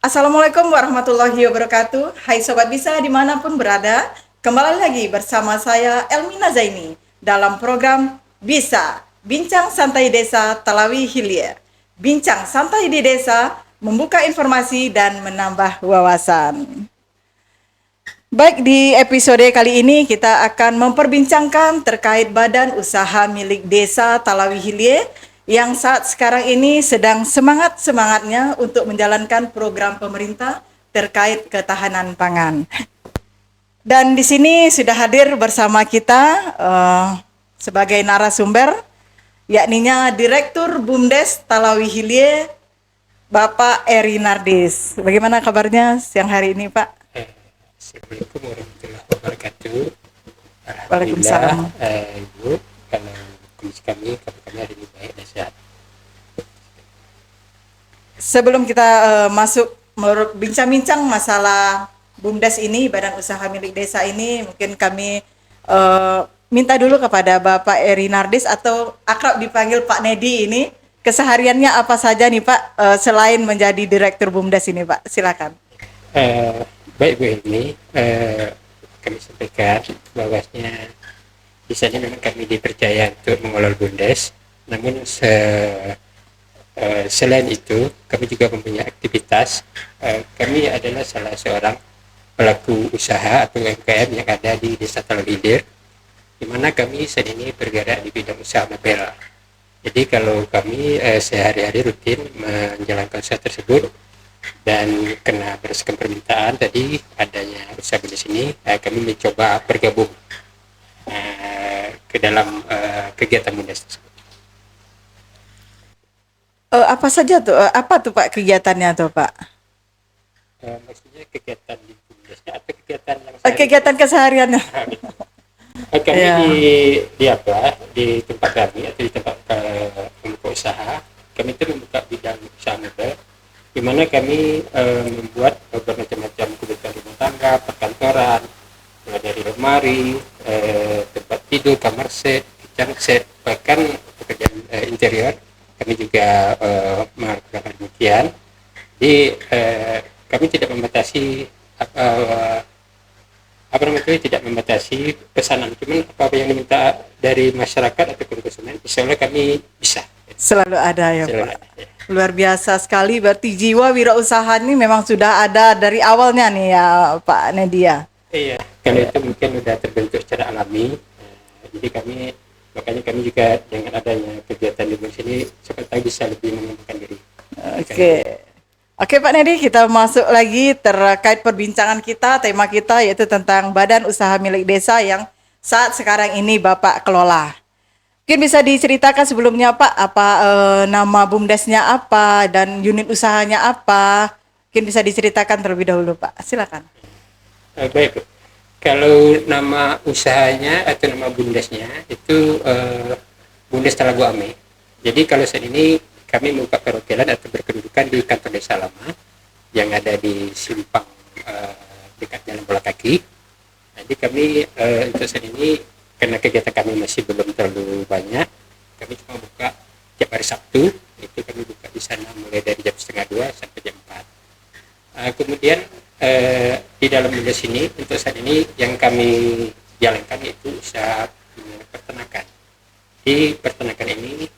Assalamualaikum warahmatullahi wabarakatuh. Hai Sobat Bisa dimanapun berada, kembali lagi bersama saya Elmina Zaini dalam program Bisa, Bincang Santai Desa Talawi Hilir. Bincang santai di desa, membuka informasi dan menambah wawasan. Baik, di episode kali ini kita akan memperbincangkan terkait badan usaha milik desa Talawi Hilir yang saat sekarang ini sedang semangat-semangatnya untuk menjalankan program pemerintah terkait ketahanan pangan. Dan di sini sudah hadir bersama kita sebagai narasumber, yakninya Direktur BUMDes Talawi Hilir, Bapak Eri Nardis. Bagaimana kabarnya siang hari ini, Pak? Assalamualaikum warahmatullahi wabarakatuh. Alhamdulillah, Waalaikumsalam. Ibu, kalau kondisi kami hari ini baik dan sehat. Sebelum kita masuk bincang-bincang masalah BUMDes ini, badan usaha milik desa ini, mungkin kami minta dulu kepada Bapak Eri Nardis atau akrab dipanggil Pak Nedi ini, kesehariannya apa saja nih Pak, selain menjadi Direktur BUMDes ini Pak, silakan. Baik Bu Hilmi, kami sampaikan bahwasanya di sana memang kami dipercaya untuk mengelola BUMDes, namun selain itu kami juga mempunyai aktivitas. Kami adalah salah seorang pelaku usaha atau UMKM yang ada di Desa Talawi Hilir, di mana kami saat ini bergerak di bidang usaha mebel. Jadi kalau kami sehari-hari rutin menjalankan usaha tersebut, dan kena berdasarkan permintaan tadi adanya usaha di sini, kami mencoba bergabung ke dalam kegiatan BUMDes tersebut. Apa saja tuh, apa tuh Pak kegiatannya tuh Pak? Maksudnya kegiatan di BUMDesnya atau kegiatan yang Kegiatan kesehariannya. kami Ya. di tempat kami atau di tempat pembuka usaha, kami itu membuka bidang usaha mebel, di mana kami membuat bermacam-macam kebutuhan rumah tangga, perkantoran, mulai dari lemari, tempat tidur, kamar set, kitchen set, bahkan pekerjaan interior kami juga melakukan demikian. Jadi kami tidak membatasi tidak membatasi pesanan, cuman apa yang diminta dari masyarakat atau konsumen, insya Allah kami bisa. Selalu ada ya Selalu Pak. ada, ya. Luar biasa sekali, berarti jiwa wirausaha ini memang sudah ada dari awalnya nih ya Pak Nedia. Iya, kalau itu mungkin sudah terbentuk secara alami. Jadi makanya kami juga dengan adanya kegiatan di sini, siapa tahu bisa lebih mengembangkan diri. Oke Pak Nedi, kita masuk lagi terkait perbincangan kita, tema kita yaitu tentang badan usaha milik desa yang saat sekarang ini Bapak kelola. Mungkin bisa diceritakan sebelumnya Pak, apa nama BUMDesnya apa dan unit usahanya apa? Mungkin bisa diceritakan terlebih dahulu Pak, silakan. Baik, kalau nama usahanya atau nama BUMDesnya itu BUMDes Talago Ame. Jadi kalau saat ini kami membuka perwakilan atau berkedudukan di kantor desa lama yang ada di simpang dekat jalan bola kaki. Jadi kami untuk saat ini, karena kegiatan kami masih belum terlalu banyak, kami cuma buka tiap hari Sabtu. Itu kami buka di sana mulai dari jam 1:30 sampai jam 4. Kemudian di dalam BUMDes ini untuk saat ini yang kami jalankan itu usaha peternakan. Di peternakan ini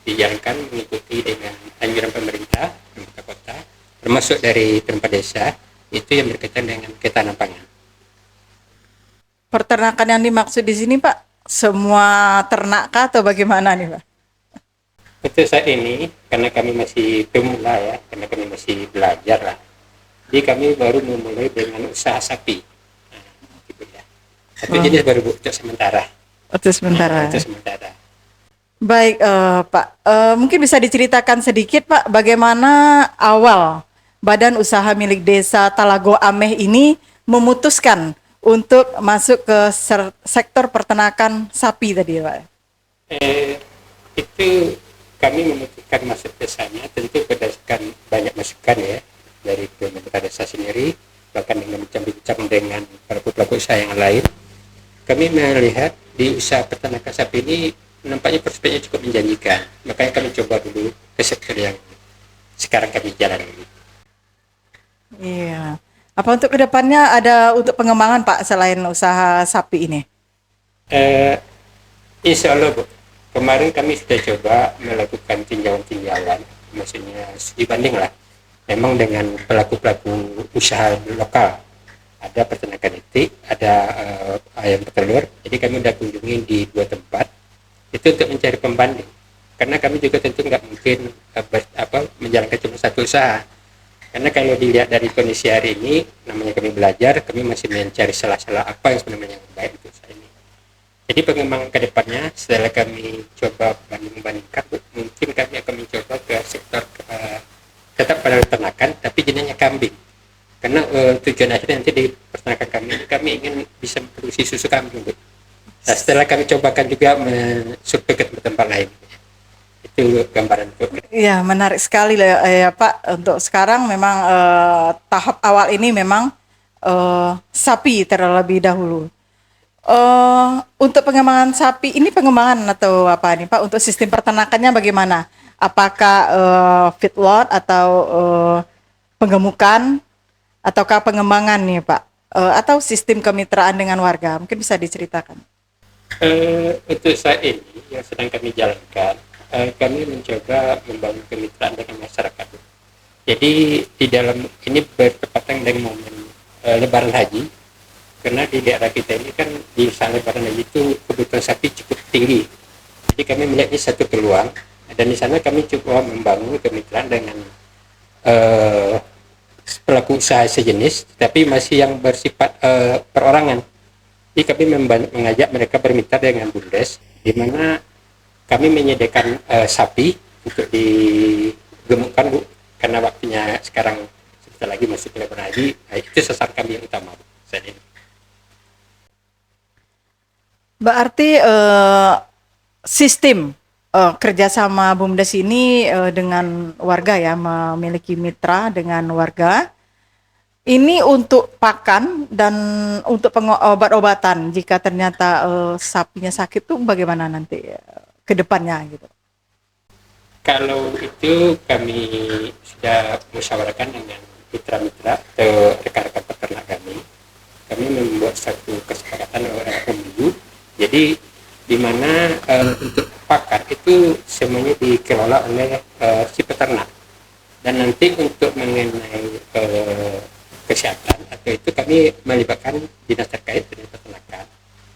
dijalankan mengikuti dengan anjuran pemerintah kota, termasuk dari tempat desa, itu yang berkaitan dengan ketahanan pangan. Peternakan yang dimaksud di sini Pak, semua ternak kah atau bagaimana nih Pak? Untuk saat ini, karena kami masih pemula ya, karena kami masih belajar lah, jadi kami baru memulai dengan usaha sapi. Gitu ya. Satu jenis baru untuk sementara. Untuk sementara. Untuk sementara. Baik Pak, mungkin bisa diceritakan sedikit Pak bagaimana awal badan usaha milik desa Talago Ameh ini memutuskan untuk masuk ke sektor peternakan sapi tadi Pak? Itu kami memutuskan masuk ke sana tentu berdasarkan banyak masukan ya dari pemerintah desa sendiri, bahkan dengan bincang-bincang dengan para pelaku usaha yang lain. Kami melihat di usaha peternakan sapi ini nampaknya prospeknya cukup menjanjikan, makanya kami coba dulu ke sektor yang sekarang kami jalani. Iya. Apa untuk kedepannya ada untuk pengembangan Pak selain usaha sapi ini? Eh, Insya Allah Bu, kemarin kami sudah coba melakukan tinjauan-tinjauan, maksudnya studi banding lah, memang dengan pelaku-pelaku usaha lokal. Ada peternakan itik, ada ayam petelur, jadi kami sudah kunjungi di 2 tempat, itu untuk mencari pembanding. Karena kami juga tentu nggak mungkin menjalankan cuma satu usaha. Karena kalau dilihat dari kondisi hari ini, namanya kami belajar, kami masih mencari celah-celah apa yang sebenarnya yang baik untuk usaha ini. Jadi pengembangan ke depannya setelah kami coba banding-bandingkan, mungkin kami akan mencoba ke sektor tetap pada peternakan tapi jenisnya kambing. Karena tujuan akhirnya nanti di peternakan kami ingin bisa memproduksi susu kambing. Bu. Nah, setelah kami cobakan juga mensuplai ke tempat lain. Itu gambaran Bu. Iya, menarik sekali lah ya Pak. Untuk sekarang memang tahap awal ini memang sapi terlebih dahulu. Untuk pengembangan sapi ini pengembangan atau apa nih Pak? Untuk sistem peternakannya bagaimana? Apakah feedlot atau penggemukan ataukah pengembangan nih Pak? Atau sistem kemitraan dengan warga? Mungkin bisa diceritakan. Untuk saat ini yang sedang kami jalankan, kami mencoba membangun kemitraan dengan masyarakat. Jadi di dalam ini bertepatan dengan momen Lebaran Haji, karena di daerah kita ini kan di saat Lebaran Haji itu kebutuhan sapi cukup tinggi. Jadi kami melihat ini satu peluang, dan di sana kami coba membangun kemitraan dengan eh, pelaku usaha sejenis, tapi masih yang bersifat perorangan. Jadi kami mengajak mereka bermitra dengan BUMDes, di mana kami menyediakan sapi untuk digemukkan Bu, karena waktunya sekarang sebentar lagi masuk ke Lebaran Haji. Nah, itu sasaran kami yang utama Bu, saat ini. Berarti sistem kerjasama BUMDes ini dengan warga ya, memiliki mitra dengan warga. Ini untuk pakan dan untuk obat-obatan. Jika ternyata sapinya sakit tuh bagaimana nanti ke depannya gitu. Kalau itu kami sudah musyawarahkan dengan mitra-mitra atau rekan-rekan peternak kami. Kami membuat satu kesepakatan MOU. Jadi di mana untuk pakan itu semuanya dikelola oleh si peternak. Dan nanti untuk mengenai kesehatan atau itu kami melibatkan dinas terkait dengan peternakan,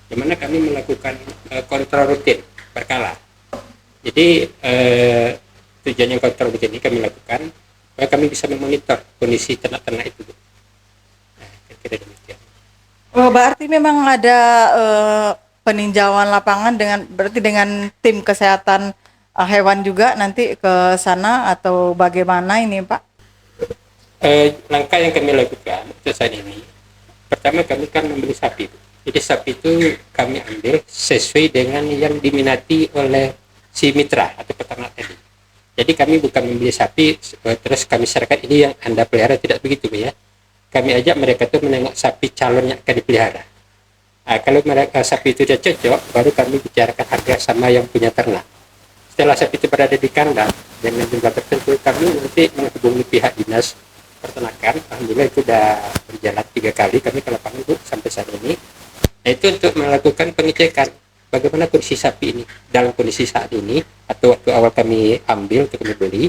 di mana kami melakukan kontrol rutin berkala. Jadi tujuannya kontrol rutin ini kami lakukan supaya kami bisa memonitor kondisi ternak-ternak itu. Nah, kira-kira demikian. Oh, berarti memang ada peninjauan lapangan berarti dengan tim kesehatan hewan juga nanti ke sana atau bagaimana ini Pak? Langkah yang kami lakukan untuk saat ini, pertama kami kan membeli sapi. Jadi sapi itu kami ambil sesuai dengan yang diminati oleh si mitra atau peternak tadi. Jadi kami bukan membeli sapi terus kami serahkan ini yang Anda pelihara, tidak begitu ya. Kami ajak mereka tuh menengok sapi calon yang akan dipelihara. Nah, kalau mereka sapi itu sudah cocok, baru kami bicarakan harga sama yang punya ternak. Setelah sapi itu berada di kandang dengan jumlah tertentu, kami nanti menghubungi pihak dinas peternakan. Alhamdulillah itu sudah berjalan 3 kali kami ke lapangan Bu, sampai saat ini. Nah, itu untuk melakukan pengecekan bagaimana kondisi sapi ini dalam kondisi saat ini atau waktu awal kami ambil untuk kami beli,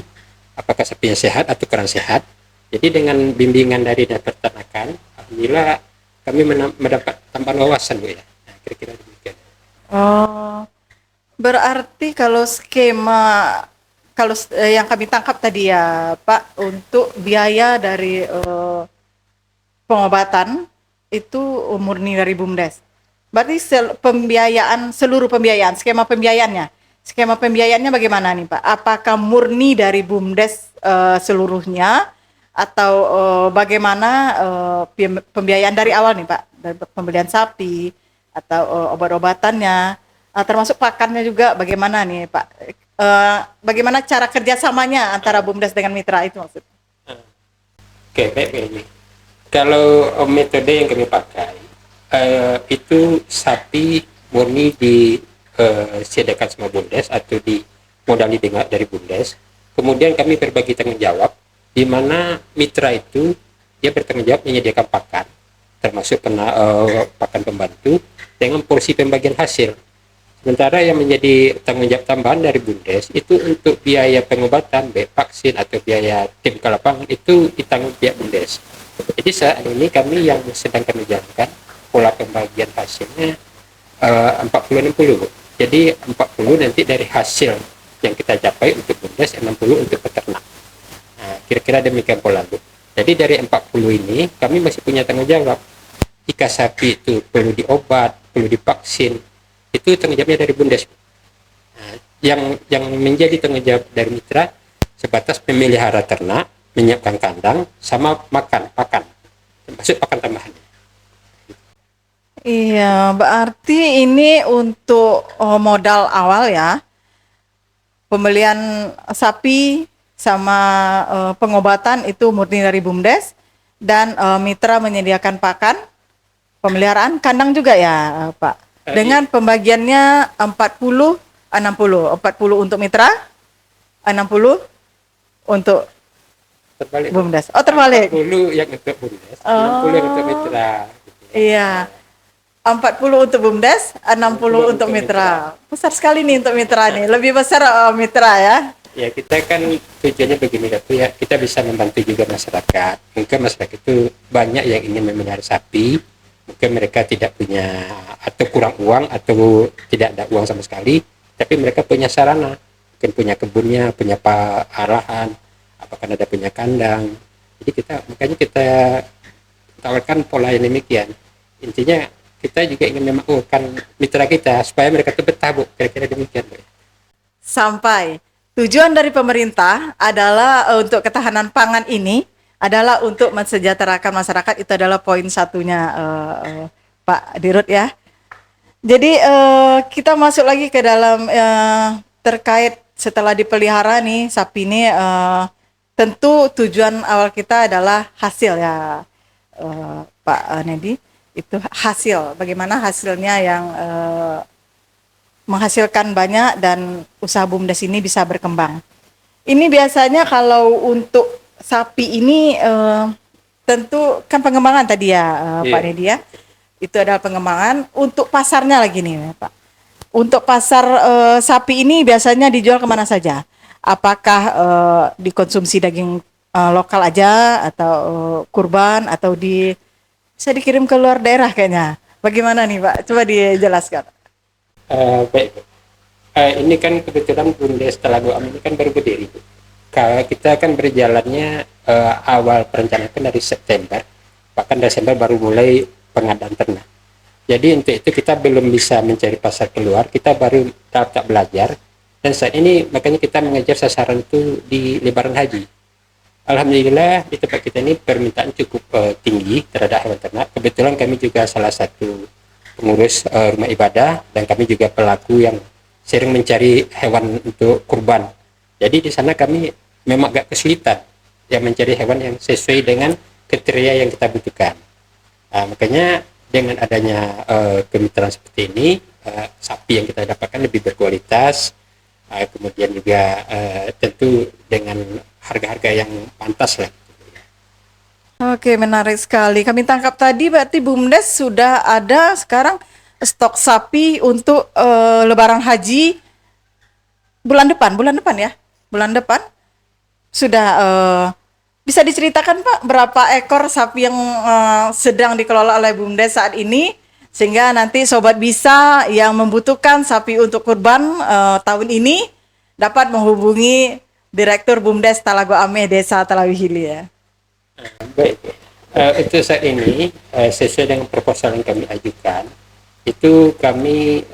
apakah sapinya sehat atau kurang sehat. Jadi dengan bimbingan dari dinas peternakan, alhamdulillah kami mendapat tambahan wawasan Bu ya. Nah, kira-kira demikian. Oh, berarti kalau yang kami tangkap tadi ya Pak, untuk biaya dari pengobatan itu murni dari BUMDes. Berarti seluruh pembiayaan, skema pembiayaannya bagaimana nih Pak? Apakah murni dari BUMDes seluruhnya atau bagaimana pembiayaan dari awal nih Pak? Dari pembelian sapi atau obat-obatannya, termasuk pakannya juga bagaimana nih Pak? Bagaimana cara kerjasamanya antara BUMDes dengan mitra itu maksudnya? Oke, baik ini. Kalau metode yang kami pakai itu sapi murni disediakan sama BUMDes atau dimodali dari BUMDes. Kemudian kami berbagi tanggung jawab, di mana mitra itu dia bertanggung jawab menyediakan pakan, termasuk pakan pembantu dengan porsi pembagian hasil. Sementara yang menjadi tanggung jawab tambahan dari Bumdes itu untuk biaya pengobatan, baik vaksin atau biaya tim ke lapangan itu ditanggung pihak Bumdes. Jadi saat ini kami yang sedang kami jalankan pola pembagian hasilnya 40-60. Jadi 40 nanti dari hasil yang kita capai untuk Bumdes, 60 untuk peternak. Nah, kira-kira demikian pola Bu. Jadi dari 40 ini kami masih punya tanggung jawab. Jika sapi itu perlu diobat, perlu divaksin, itu tanggung jawabnya dari Bumdes. Nah, yang menjadi tanggung jawab dari mitra sebatas memelihara ternak, menyiapkan kandang, sama makan pakan, termasuk pakan tambahan. Iya, berarti ini untuk modal awal ya, pembelian sapi sama pengobatan itu murni dari Bumdes, dan mitra menyediakan pakan, pemeliharaan kandang juga ya Pak. Dengan pembagiannya 40-60, 40 untuk mitra, 60 untuk Terbalik. Bumdes. Oh, terbalik. 40 yang untuk Bumdes, 60 yang untuk mitra. Iya. 40 untuk Bumdes, 60 untuk mitra. Besar sekali nih untuk mitra nih. Lebih besar mitra ya. Ya, kita kan tujuannya begini ya, kita bisa membantu juga masyarakat. Mungkin masyarakat itu banyak yang ingin memelihara sapi, mungkin mereka tidak punya atau kurang uang atau tidak ada uang sama sekali, tapi mereka punya sarana, mungkin punya kebunnya, punya arahan, apakah ada punya kandang. Jadi makanya kita tawarkan pola yang demikian. Intinya kita juga ingin memakmurkan mitra kita supaya mereka itu betah Bu, kira-kira demikian Bu. Sampai tujuan dari pemerintah adalah untuk ketahanan pangan ini adalah untuk mensejahterakan masyarakat, itu adalah poin satunya Pak Dirut ya. Jadi kita masuk lagi ke dalam terkait setelah dipelihara nih sapi ini, tentu tujuan awal kita adalah hasil ya Pak Nedi, itu hasil, bagaimana hasilnya yang menghasilkan banyak dan usaha Bumdes ini bisa berkembang. Ini biasanya kalau untuk sapi ini tentu kan pengembangan tadi ya Pak Nedi ya. Itu adalah pengembangan. Untuk pasarnya lagi nih Pak. Untuk pasar sapi ini biasanya dijual kemana saja? Apakah dikonsumsi daging lokal aja atau kurban atau bisa dikirim ke luar daerah kayaknya? Bagaimana nih Pak? Coba dijelaskan. Baik, ini kan kebetulan Bumdes Talago Am ini kan baru berdiri Bu. Kita kan berjalannya awal perencanaan dari September, bahkan Desember baru mulai pengadaan ternak. Jadi untuk itu kita belum bisa mencari pasar keluar, kita baru tahap belajar, dan saat ini makanya kita mengejar sasaran itu di Lebaran Haji. Alhamdulillah di tempat kita ini permintaan cukup tinggi terhadap hewan ternak. Kebetulan kami juga salah satu pengurus rumah ibadah, dan kami juga pelaku yang sering mencari hewan untuk kurban. Jadi di sana kami memang agak kesulitan yang mencari hewan yang sesuai dengan kriteria yang kita butuhkan. Makanya dengan adanya kemitraan seperti ini, sapi yang kita dapatkan lebih berkualitas, kemudian juga tentu dengan harga-harga yang pantas lah. Oke, menarik sekali. Kami tangkap tadi berarti Bumdes sudah ada sekarang stok sapi untuk Lebaran Haji bulan depan ya. Bulan depan sudah bisa diceritakan Pak berapa ekor sapi yang sedang dikelola oleh Bumdes saat ini, sehingga nanti sobat bisa yang membutuhkan sapi untuk kurban tahun ini dapat menghubungi Direktur Bumdes Talago Ame Desa Talawi Hilir. Baik, itu saat ini sesuai dengan proposal yang kami ajukan, itu kami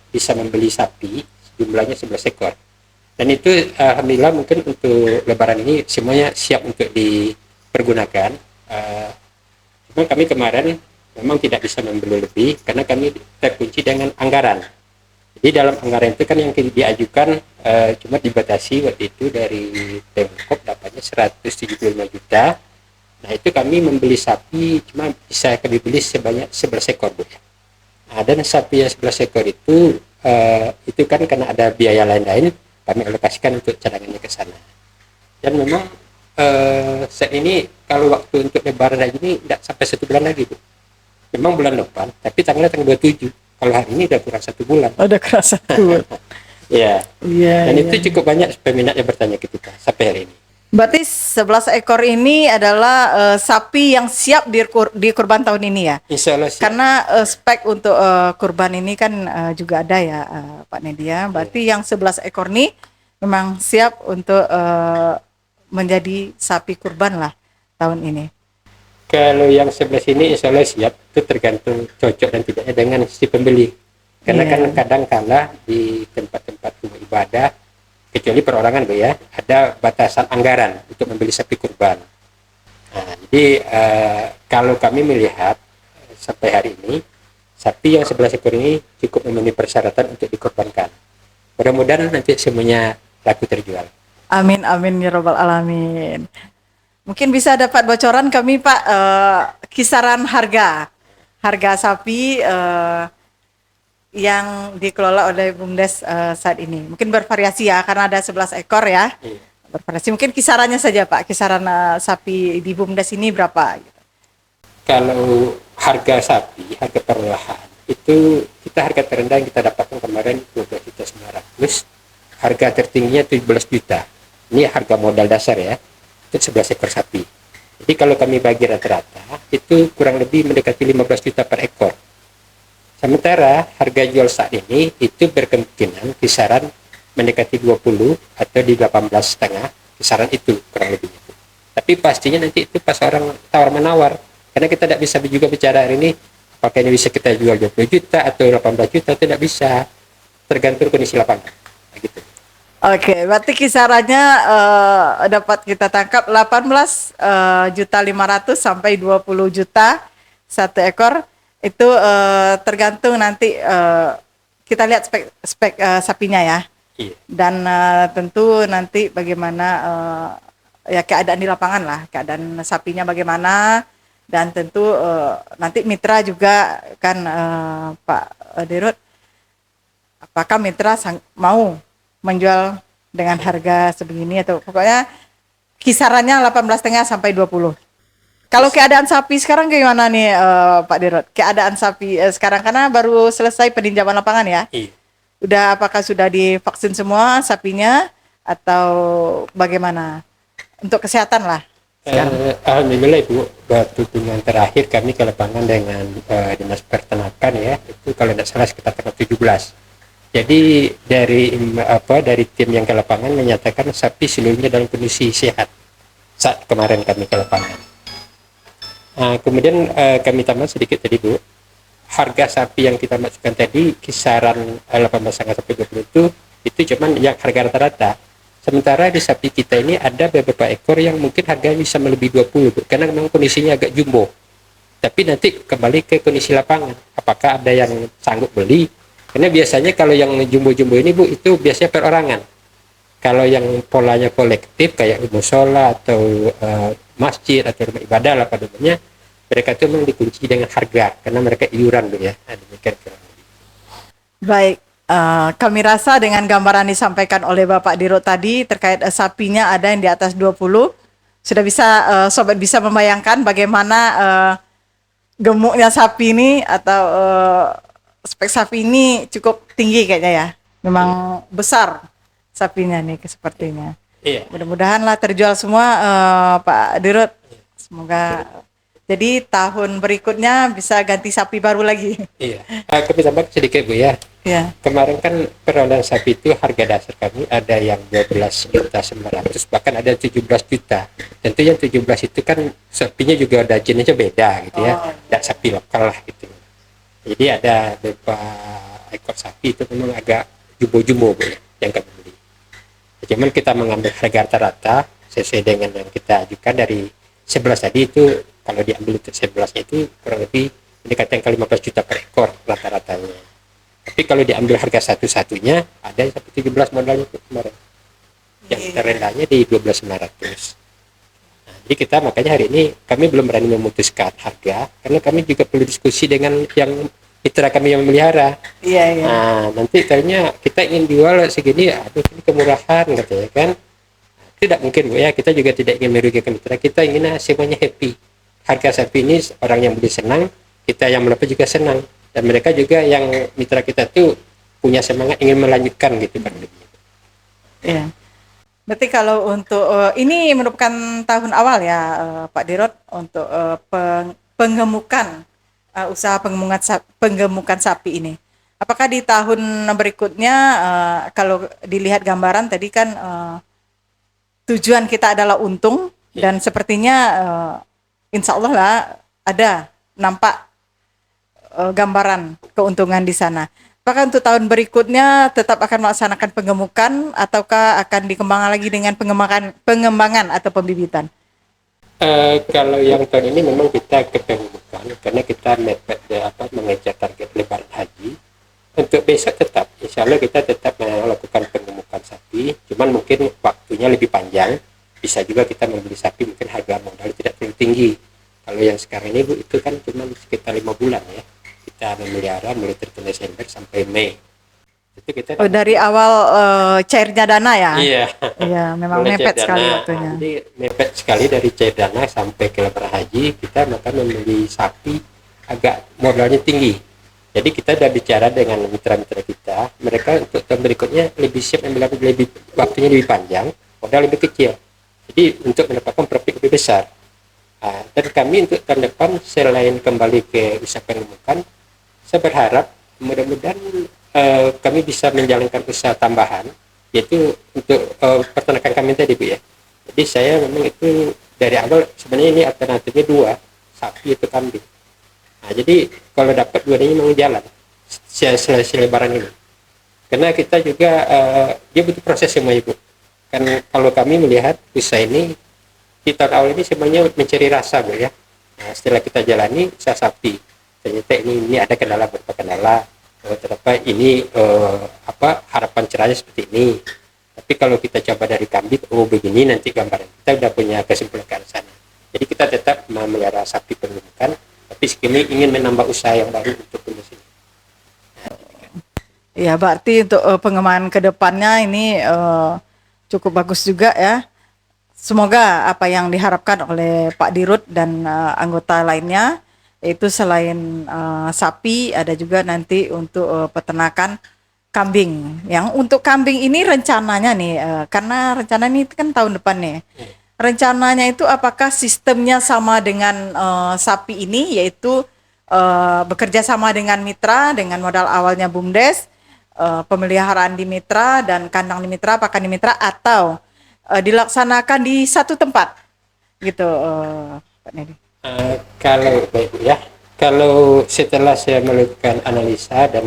bisa membeli sapi jumlahnya 11 ekor. Dan itu alhamdulillah mungkin untuk Lebaran ini semuanya siap untuk dipergunakan. Cuma kami kemarin memang tidak bisa membeli lebih karena kami terkunci dengan anggaran. Jadi dalam anggaran itu kan yang diajukan cuma dibatasi waktu itu dari Pemkop dapatnya 175 juta. Nah itu kami membeli sapi cuma bisa kami beli sebanyak 11 ekor Bu. Nah, dan sapi yang 11 ekor itu kan karena ada biaya lain-lain, kami alokasikan untuk cadangannya ke sana. Dan memang Saat ini kalau waktu untuk lebaran aja ini tidak sampai 1 bulan lagi Bu. Memang bulan depan, tapi tanggal 27. Kalau hari ini udah kurang 1 bulan. Ada kerasa tuh. Ya. Iya. Dan iya. itu cukup banyak peminat yang bertanya ke kita sampai hari ini. Berarti 11 ekor ini adalah sapi yang siap dikurban tahun ini ya? Insya Allah sih. Karena spek untuk kurban ini kan juga ada ya Pak Nedia. Berarti yang 11 ekor ini memang siap untuk menjadi sapi kurban lah tahun ini. Kalau yang sebelah sini insya Allah siap, itu tergantung cocok dan tidaknya dengan si pembeli. Karena Iya. kan kadang kala di tempat-tempat rumah ibadah, kecuali perorangan Bu ya, ada batasan anggaran untuk membeli sapi kurban. Nah, jadi kalau kami melihat sampai hari ini, sapi yang 11 ekor ini cukup memenuhi persyaratan untuk dikorbankan. Mudah-mudahan nanti semuanya laku terjual. Amin amin ya robbal alamin. Mungkin bisa dapat bocoran kami Pak kisaran harga sapi yang dikelola oleh BUMDes saat ini. Mungkin bervariasi ya karena ada 11 ekor ya. Iya. Bervariasi. Mungkin kisarannya saja Pak, kisaran sapi di BUMDes ini berapa gitu. Kalau harga sapi, harga perolahan itu kita harga terendah yang kita dapatkan kemarin 12.900.000, harga tertingginya 17 juta. Ini harga modal dasar ya, itu 11 ekor sapi. Jadi kalau kami bagi rata-rata itu kurang lebih mendekati 15 juta per ekor. Sementara harga jual saat ini itu berkemungkinan kisaran mendekati 20 atau di 18,5, kisaran itu kurang lebih itu. Tapi pastinya nanti itu pas orang tawar-menawar. Karena kita tidak bisa juga bicara hari ini apakah ini bisa kita jual 20 juta atau 18 juta, tidak bisa, tergantung kondisi lapangan gitu. Oke, berarti kisarannya dapat kita tangkap 18.500.000 sampai 20 juta satu ekor. Itu tergantung nanti kita lihat spek sapinya ya. Iya. Dan tentu nanti bagaimana ya keadaan di lapangan lah, keadaan sapinya bagaimana, dan tentu nanti mitra juga kan Pak Dirut, apakah mitra mau menjual dengan harga sebegini atau pokoknya kisarannya 18,5 sampai 20. Kalau keadaan sapi sekarang gimana nih Pak Dirut? Keadaan sapi sekarang karena baru selesai peninjauan lapangan ya. Iya. Udah apakah sudah divaksin semua sapinya atau bagaimana? Untuk kesehatan lah. Alhamdulillah Ibu, waktu kunjungan terakhir kami ke lapangan dengan Dinas Peternakan ya, itu kalau tidak salah sekitar tanggal 17. Jadi dari tim yang ke lapangan menyatakan sapi seluruhnya dalam kondisi sehat saat kemarin kami ke lapangan. Kemudian kami tambah sedikit tadi Bu, harga sapi yang kita masukkan tadi kisaran 18,5 sampai 20 itu cuman yang harga rata-rata. Sementara di sapi kita ini ada beberapa ekor yang mungkin harganya bisa melebihi 20 Bu, karena memang kondisinya agak jumbo. Tapi nanti kembali ke kondisi lapangan, apakah ada yang sanggup beli? Karena biasanya kalau yang jumbo-jumbo ini Bu, itu biasanya perorangan. Kalau yang polanya kolektif kayak musola atau masjid atau rumah ibadah lah pada umumnya, mereka itu memang dikunci dengan harga karena mereka iuran Bu ya. Demikian kurang lebih. Baik, kami rasa dengan gambaran disampaikan oleh Bapak Dirut tadi terkait sapinya ada yang di atas 20, sudah bisa sobat bisa membayangkan bagaimana gemuknya sapi ini atau spek sapi ini cukup tinggi kayaknya ya. Memang besar sapinya nih sepertinya. Iya. Mudah-mudahan lah terjual semua Pak Dirut. Semoga jadi tahun berikutnya bisa ganti sapi baru lagi. Iya. Kami tambah sedikit Bu ya. Ya. Kemarin kan perolehan sapi itu harga dasar kami ada yang 12.900.000, bahkan ada 17 juta. Tentu yang 17 itu kan sapinya juga ada jenisnya beda gitu ya. Tidak sapi lokal lah gitu. Jadi ada beberapa ekor sapi itu memang agak jumbo-jumbo Bu, yang kami beli. Cuman kita mengambil harga rata-rata sesuai dengan yang kita ajukan dari 11 tadi itu, kalau diambil untuk 11-nya itu kurang lebih mendekati angka 15 juta per ekor rata-ratanya. Tapi kalau diambil harga satu-satunya ada yang sampai 17 modalnya kemarin. Yang terendahnya di 12.900. Nah, jadi kita makanya hari ini kami belum berani memutuskan harga karena kami juga perlu diskusi dengan yang mitra kami yang memelihara. Iya, iya. Nah, nanti kayaknya kita ingin jual segini, aduh ini kemurahan katanya kan. Tidak mungkin Bu ya, kita juga tidak ingin merugikan mitra, kita ingin semuanya happy. Harga sapi ini orang yang beli senang, kita yang melepas juga senang, dan mereka juga yang mitra kita tuh punya semangat ingin melanjutkan gitu kan. Iya. Berarti kalau untuk ini merupakan tahun awal ya Pak Dirot untuk pengemukan usaha pengemukan sapi ini. Apakah di tahun berikutnya kalau dilihat gambaran tadi kan tujuan kita adalah untung dan sepertinya insya Allah lah ada nampak gambaran keuntungan di sana. Apakah untuk tahun berikutnya tetap akan melaksanakan pengemukan ataukah akan dikembangkan lagi dengan pengembangan atau pembibitan? Kalau yang tahun ini memang kita ke pengemukan karena kita mepet mengejar target lebaran haji. Untuk besok tetap, insya Allah kita tetap melakukan pengemukan sapi, cuman mungkin waktunya lebih panjang. Bisa juga kita membeli sapi mungkin harga modal tidak terlalu tinggi. Kalau yang sekarang ini Bu itu kan cuma sekitar 5 bulan ya. Kita memelihara mulai dari Desember sampai Mei. Itu kita dari awal cairnya dana ya? Iya. Iya, memang Mulai mepet cair sekali dana. waktunya. Jadi mepet sekali dari cair dana sampai ke lebaran haji kita maka membeli sapi agak modalnya tinggi. Jadi kita sudah bicara dengan mitra-mitra kita, mereka untuk tahun berikutnya lebih siap lebih waktunya lebih panjang, modal lebih kecil. Jadi untuk mendapatkan profit lebih besar. Dan kami untuk tahun depan selain kembali ke usaha pengemukan, saya berharap mudah-mudahan kami bisa menjalankan usaha tambahan, yaitu untuk peternakan kami tadi Bu ya. Jadi saya memang itu dari awal sebenarnya ini alternatifnya 2, sapi atau kambing. Nah, jadi kalau dapat dua-duanya memang jalan selesai lebaran ini. Karena kita juga dia butuh proses semua Ibu. Kan kalau kami melihat usaha ini di tahun awal ini semuanya mencari rasa Bu ya. Nah, setelah kita jalani usaha sapi, ternyata ini ada kendala beberapa kendala. Ternyata ini harapan cerahnya seperti ini. Tapi kalau kita coba dari kambing, begini nanti gambaran. Kita udah punya kesimpulan ke sana. Jadi kita tetap memelihara sapi pengemukan, tapi kami ingin menambah usaha yang baru untuk kondisi ini. Ya, berarti untuk pengembangan ke depannya ini cukup bagus juga ya. Semoga apa yang diharapkan oleh Pak Dirut dan anggota lainnya, yaitu selain sapi, ada juga nanti untuk peternakan kambing. Yang untuk kambing ini rencananya nih, karena rencana ini kan tahun depan nih. Rencananya itu apakah sistemnya sama dengan sapi ini, yaitu bekerja sama dengan mitra dengan modal awalnya BUMDes, pemeliharaan di mitra dan kandang di mitra, pakan di mitra, atau dilaksanakan di satu tempat gitu, Pak Nedi? Kalau baik ya, kalau setelah saya melakukan analisa dan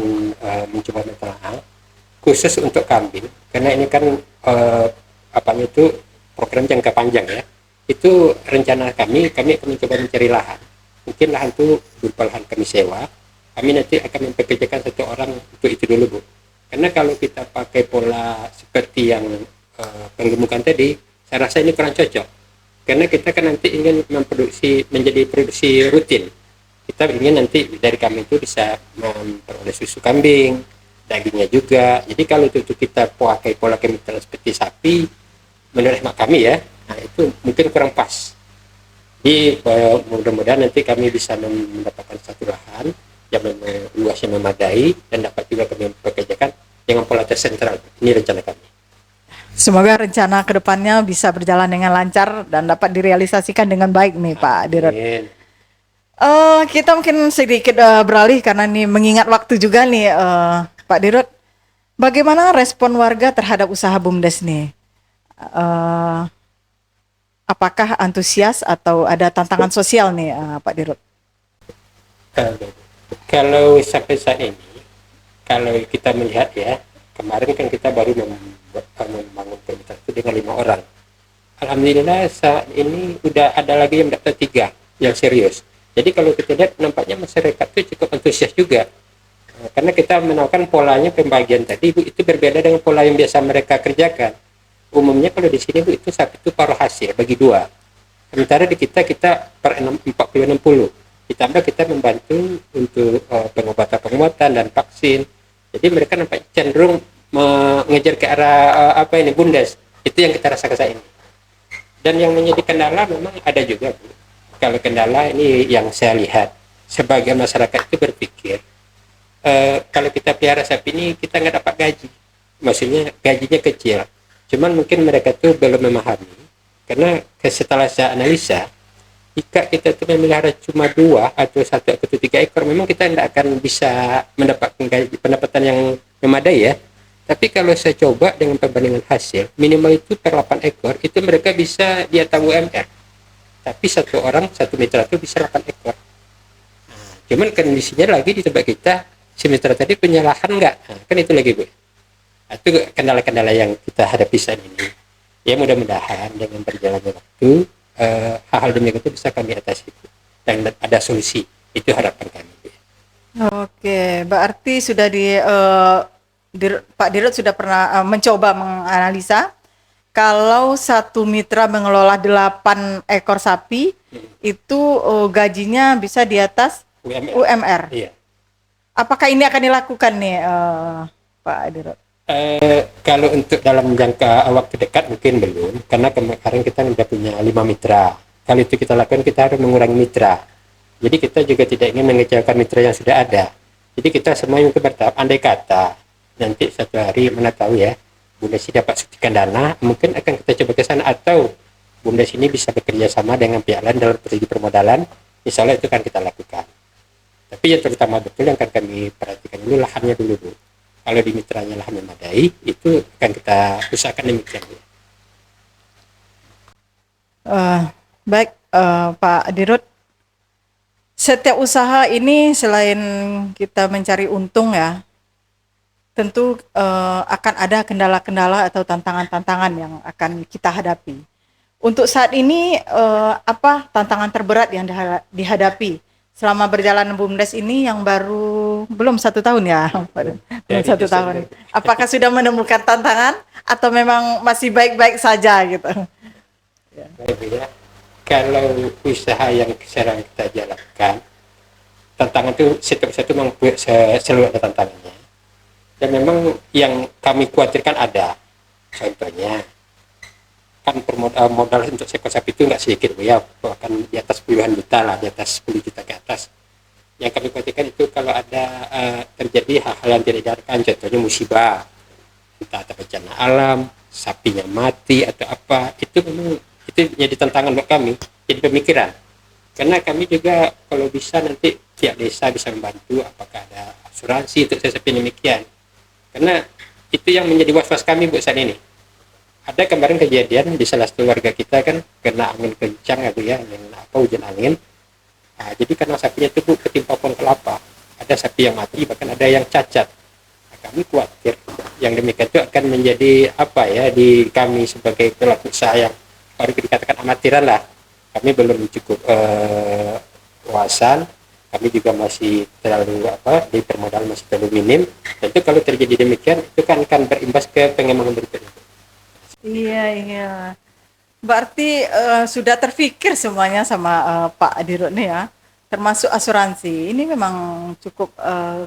mencoba menelaah khusus untuk kambing, karena ini kan apanya itu program jangka panjang ya, itu rencana kami akan mencoba mencari lahan. Mungkin lahan itu berupa lahan kami sewa, kami nanti akan mempekerjakan satu orang untuk itu dulu Bu. Karena kalau kita pakai pola seperti yang penggemukan tadi, saya rasa ini kurang cocok. Karena kita kan nanti ingin menjadi produksi rutin. Kita ingin nanti dari kami itu bisa memperoleh susu kambing, dagingnya juga. Jadi kalau itu kita pakai pola kemitraan seperti sapi, menurut hemat kami ya, nah itu mungkin kurang pas. Jadi mudah-mudahan nanti kami bisa mendapatkan satu lahan yang luasnya memadai dan dapat juga kami pekerjakan dengan pola tersentral. Ini rencana kami. Semoga rencana kedepannya bisa berjalan dengan lancar dan dapat direalisasikan dengan baik nih Pak Dirut. Kita mungkin sedikit beralih karena nih mengingat waktu juga nih Pak Dirut. Bagaimana respon warga terhadap usaha BUMDes nih? Apakah antusias atau ada tantangan sosial nih Pak Dirut? Kalau sampai saat ini, kalau kita melihat ya, kemarin kan kita baru membangun komunitas itu dengan 5 orang. Alhamdulillah saat ini udah ada lagi yang daftar 3 yang serius. Jadi kalau kita lihat nampaknya masyarakat itu cukup antusias juga. Karena kita menawarkan polanya pembagian tadi Bu, itu berbeda dengan pola yang biasa mereka kerjakan. Umumnya kalau di sini Bu, itu sapi itu paruh hasil bagi 2. Sementara di kita per 40-60. Ditambah kita membantu untuk pengobatan dan vaksin. Jadi mereka nampak cenderung mengejar ke arah BUMDes. Itu yang kita rasakan saat ini. Dan yang menjadi kendala memang ada juga, Bu. Kalau kendala ini yang saya lihat, sebagai masyarakat itu berpikir, kalau kita pelihara sapi ini kita nggak dapat gaji. Maksudnya gajinya kecil. Cuman mungkin mereka tuh belum memahami. Karena setelah saya analisa, jika kita tuh memelihara cuma 2 atau 1 atau 3 ekor, memang kita tidak akan bisa mendapatkan pendapatan yang memadai ya. Tapi kalau saya coba dengan perbandingan hasil, minimal itu per 8 ekor, itu mereka bisa dia tahu UMR. Tapi 1 orang, 1 mitra itu bisa 8 ekor. Nah, cuman kondisinya lagi di tempat kita, si mitra tadi punya lahan nggak? Nah, kan itu lagi, Bu. Nah, itu kendala-kendala yang kita hadapi saat ini. Ya mudah-mudahan dengan berjalannya waktu, hal-hal demikian itu bisa kami atasi, Bu. Dan ada solusi. Itu harapan kami, Bu. Oke, berarti sudah Pak Dirut sudah pernah mencoba menganalisa kalau satu mitra mengelola 8 ekor sapi itu gajinya bisa di atas UMR. Iya. Apakah ini akan dilakukan nih Pak Dirut? Kalau untuk dalam jangka waktu dekat mungkin belum, karena kemarin kita sudah punya 5 mitra. Kalau itu kita lakukan, kita harus mengurangi mitra. Jadi kita juga tidak ingin mengecewakan mitra yang sudah ada. Jadi kita semua yang bertahap, andai kata nanti satu hari mana tahu ya, Bumdes ini dapat suntikan dana, mungkin akan kita coba ke sana, atau Bumdes ini bisa bekerja sama dengan pihak lain dalam segi permodalan, insya Allah itu akan kita lakukan. Tapi yang terutama betul yang akan kami perhatikan dulu lahannya dulu, Bu. Kalau di mitranya lahan memadai, itu akan kita usahakan demikian. Baik, Pak Dirut. Setiap usaha ini selain kita mencari untung ya, tentu akan ada kendala-kendala atau tantangan-tantangan yang akan kita hadapi. Untuk saat ini, apa tantangan terberat yang dihadapi selama berjalan Bumdes ini yang baru belum 1 tahun ya? Belum 1 tahun. Apakah sudah menemukan tantangan atau memang masih baik-baik saja gitu? Baik, ya. Kalau usaha yang sekarang kita jalankan, tantangan itu setiap satu memang selalu ada tantangannya. Dan memang yang kami khawatirkan ada. Contohnya, kan modal untuk seekor sapi itu nggak sedikit, Bu, ya, bahkan di atas puluhan juta lah, di atas 10 juta ke atas. Yang kami khawatirkan itu kalau ada terjadi hal-hal yang tidak diharapkan, contohnya musibah, entah ada bencana alam, sapinya mati atau apa, itu memang itu jadi tantangan buat kami, jadi pemikiran. Karena kami juga kalau bisa nanti pihak desa bisa membantu, apakah ada asuransi untuk sapi demikian. Karena itu yang menjadi was-was kami buat saat ini. Ada kemarin kejadian di salah satu warga kita kan kena angin kencang, ya, hujan angin. Nah, jadi karena sapinya itu, Bu, ketimpa pohon kelapa, ada sapi yang mati, bahkan ada yang cacat. Nah, kami khawatir yang demikian itu akan menjadi apa ya, di kami sebagai pelaku usaha yang baru dikatakan amatiran lah. Kami belum cukup wawasan, kami juga masih terlalu di permodal masih terlalu minim. Tentu kalau terjadi demikian itu kan akan berimbas ke pengembangan berikutnya. Iya. Berarti sudah terfikir semuanya sama Pak Dirut nih ya, termasuk asuransi. Ini memang cukup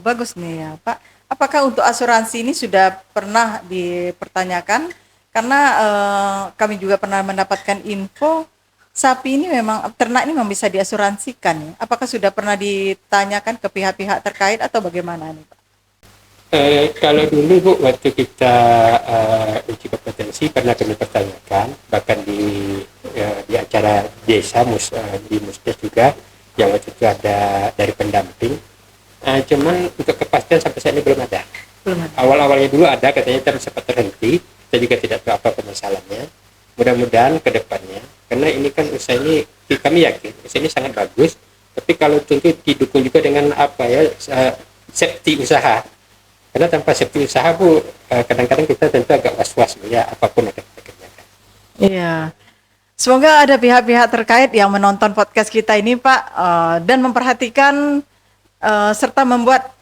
bagus nih ya, Pak. Apakah untuk asuransi ini sudah pernah dipertanyakan? Karena kami juga pernah mendapatkan info sapi ini memang, ternak ini memang bisa diasuransikan ya. Apakah sudah pernah ditanyakan ke pihak-pihak terkait atau bagaimana nih, Pak? Kalau dulu, Bu, waktu kita uji kompetensi pernah kami pertanyakan, bahkan di acara desa di Musdes juga, yang waktu itu ada dari pendamping. Cuman untuk kepastian sampai saat ini belum ada. Awal-awalnya dulu ada, katanya tapi sempat terhenti. Kita juga tidak tahu apa permasalahannya. Mudah-mudahan ke depannya, karena ini kan usaha ini kami yakin usaha ini sangat bagus, tapi kalau tentu didukung juga dengan safety usaha. Karena tanpa safety usaha, Bu, kadang-kadang kita tentu agak was-was ya, apapun yang kita kerjakan. Iya. Semoga ada pihak-pihak terkait yang menonton podcast kita ini, Pak, dan memperhatikan serta membuat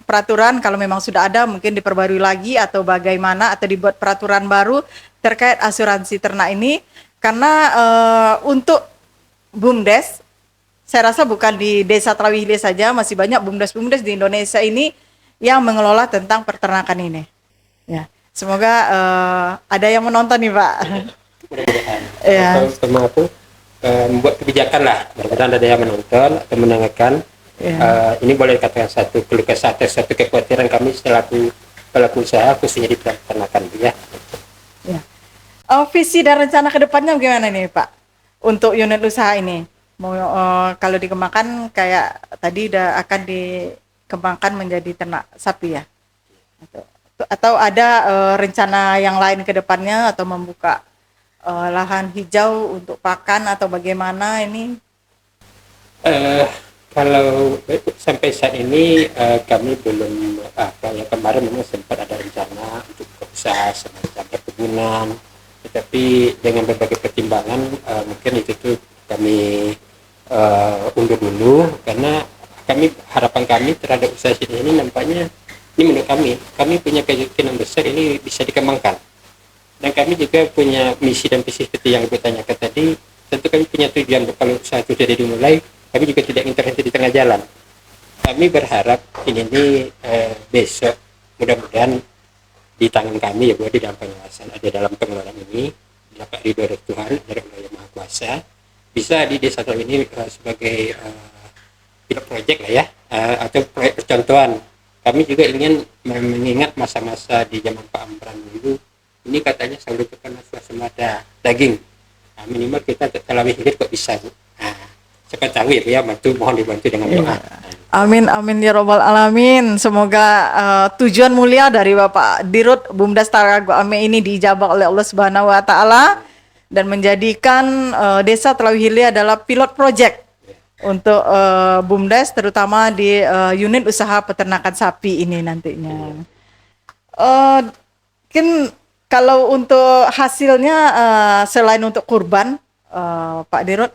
peraturan kalau memang sudah ada mungkin diperbarui lagi atau bagaimana, atau dibuat peraturan baru terkait asuransi ternak ini. Karena untuk Bumdes, saya rasa bukan di Desa Telawi saja, masih banyak Bumdes-Bumdes di Indonesia ini yang mengelola tentang peternakan ini. Ya, semoga ada yang menonton nih, Pak. mudah-mudahan Ya. sama aku membuat kebijakan lah, mudah-mudahan ada yang menonton atau mendengarkan. Ya. Ini boleh dikatakan satu keluh kesah atau satu kekhawatiran kami selaku pelaku usaha khususnya di peternakan ya. Ya. Visi dan rencana ke depannya gimana nih Pak untuk unit usaha ini? Mau kalau dikembangkan kayak tadi udah akan dikembangkan menjadi ternak sapi ya? Atau ada rencana yang lain ke depannya atau membuka lahan hijau untuk pakan atau bagaimana ini? Eh, Kalau sampai saat ini kami belum apa ya, kemarin memang sempat ada rencana untuk buka usaha semacam perkebunan, tetapi dengan berbagai pertimbangan mungkin itu tuh kami undur dulu karena harapan kami terhadap usaha ini nampaknya ini menurut kami punya keyakinan besar ini bisa dikembangkan, dan kami juga punya misi dan visi seperti yang ibu tanyakan tadi. Tentu kami punya tujuan kalau usaha itu jadi dimulai, kami juga tidak ingin terhenti di tengah jalan. Kami berharap ini besok mudah-mudahan di tangan kami ya Bu, di dalam pengawasan, ada dalam pengelolaan ini dapat ridho dari Tuhan, dari Allah yang Maha Kuasa, bisa di desa Talawi ini sebagai pilot project lah ya, atau proyek percontohan. Kami juga ingin mengingat masa-masa di zaman Pak Amran dulu, ini katanya selalu terkena swasembada daging. Nah, minimal kita Talawi hilir kok bisa Bu. Nah, siapa tahu ya Bu ya, mohon dibantu dengan doa. Amin amin ya robbal alamin. Semoga tujuan mulia dari Bapak Dirut Bumdes Talago Ame ini diijabah oleh Allah Subhanahu wa taala dan menjadikan Desa Talawi Hilir adalah pilot project untuk Bumdes terutama di unit usaha peternakan sapi ini nantinya. Mungkin kalau untuk hasilnya selain untuk kurban Pak Dirut,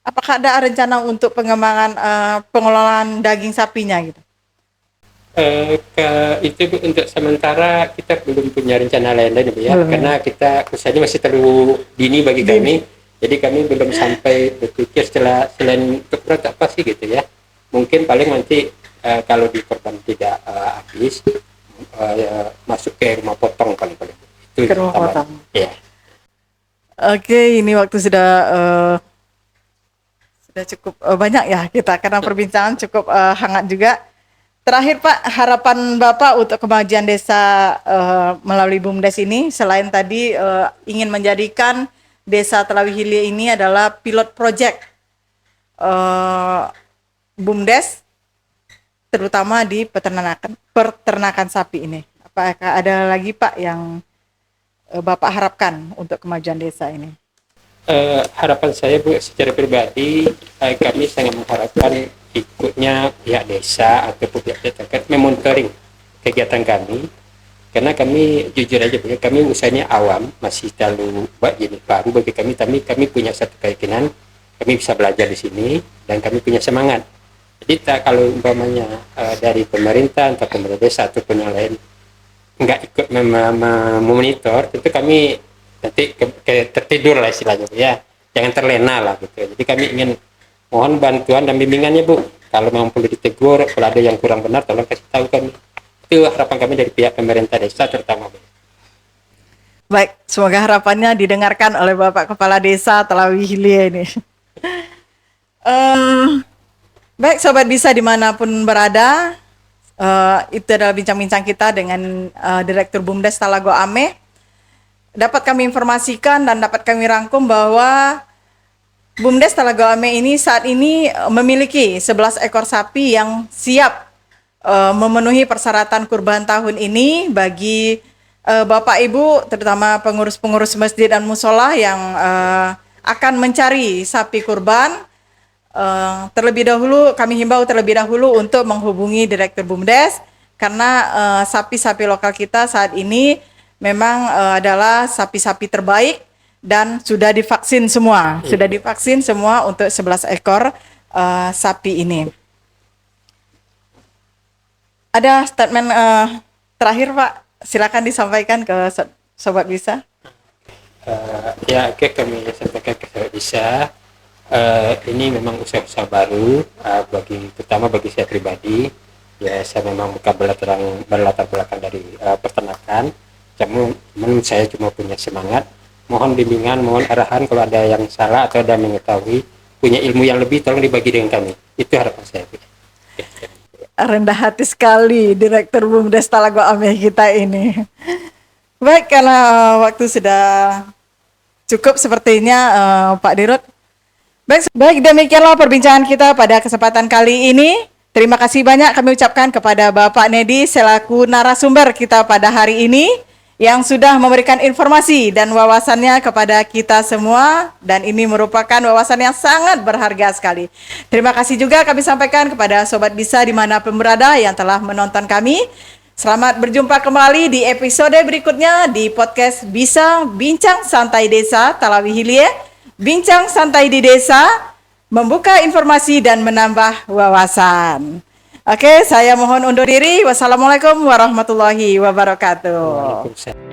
apakah ada rencana untuk pengembangan pengelolaan daging sapinya gitu? Itu Bu, untuk sementara kita belum punya rencana lain-lain Bu ya, karena kita usahanya masih terlalu dini bagi kami. Jadi kami belum sampai berpikir selain untuk berat apa sih gitu ya. Mungkin paling nanti kalau di korban tidak habis masuk ke rumah potong paling itu Ke rumah tambahan. potong. Ya. Oke, ini waktu sudah cukup banyak ya kita karena perbincangan cukup hangat juga. Terakhir Pak, harapan Bapak untuk kemajuan desa melalui Bumdes ini selain tadi ingin menjadikan Desa Talawi Hilir ini adalah pilot project Bumdes terutama di peternakan sapi ini. Apakah ada lagi Pak yang Bapak harapkan untuk kemajuan desa ini? Harapan saya Bu, secara pribadi kami sangat mengharapkan ikutnya pihak desa atau pihak terkait memonitoring kegiatan kami, karena kami jujur aja Bu, kami usahanya awam, masih terlalu jenis baru bagi kami, tapi kami punya satu keyakinan kami bisa belajar di sini dan kami punya semangat. Jadi kalau umpamanya dari pemerintah atau pemerintah desa ataupun yang lain nggak ikut memonitor, tentu kami nanti tertidur lah istilahnya Bu ya, jangan terlena lah gitu. Jadi kami ingin mohon bantuan dan bimbingannya Bu, kalau memang perlu ditegur, kalau ada yang kurang benar tolong kasih tahu kami. Itu harapan kami dari pihak pemerintah desa terutama Bu. Baik, semoga harapannya didengarkan oleh Bapak Kepala Desa Talawi Hilir ini. Baik Sobat Bisa dimanapun berada, itu adalah bincang-bincang kita dengan Direktur Bumdes Talago Ame. Dapat kami informasikan dan dapat kami rangkum bahwa Bumdes Talago Ame ini saat ini memiliki 11 ekor sapi yang siap memenuhi persyaratan kurban tahun ini bagi Bapak Ibu, terutama pengurus-pengurus masjid dan musola yang akan mencari sapi kurban. Terlebih dahulu kami himbau terlebih dahulu untuk menghubungi Direktur Bumdes karena sapi-sapi lokal kita saat ini memang adalah sapi-sapi terbaik dan sudah divaksin semua. Sudah divaksin semua untuk 11 ekor sapi ini. Ada statement terakhir Pak, silakan disampaikan ke Sobat Bisa. Ya oke, kami sampaikan ke Sobat Bisa. Ini memang usaha-usaha baru terutama bagi saya pribadi. Ya saya memang bukan berlatar belakang dari peternakan. Namun saya cuma punya semangat mohon bimbingan, mohon arahan kalau ada yang salah atau ada yang mengetahui punya ilmu yang lebih, tolong dibagi dengan kami. Itu harapan saya. Rendah hati sekali Direktur BUMDes Talago Ame kita ini. Baik, karena waktu sudah cukup sepertinya Pak Dirut. Baik, demikianlah perbincangan kita pada kesempatan kali ini. Terima kasih banyak kami ucapkan kepada Bapak Nedi selaku narasumber kita pada hari ini yang sudah memberikan informasi dan wawasannya kepada kita semua, dan ini merupakan wawasan yang sangat berharga sekali. Terima kasih juga kami sampaikan kepada Sobat Bisa dimanapun berada yang telah menonton kami. Selamat berjumpa kembali di episode berikutnya di podcast Bisa Bincang Santai Desa Talawi Hilie. Bincang santai di desa, membuka informasi dan menambah wawasan. Oke, saya mohon undur diri. Wassalamualaikum warahmatullahi wabarakatuh. Waalaikumsalam.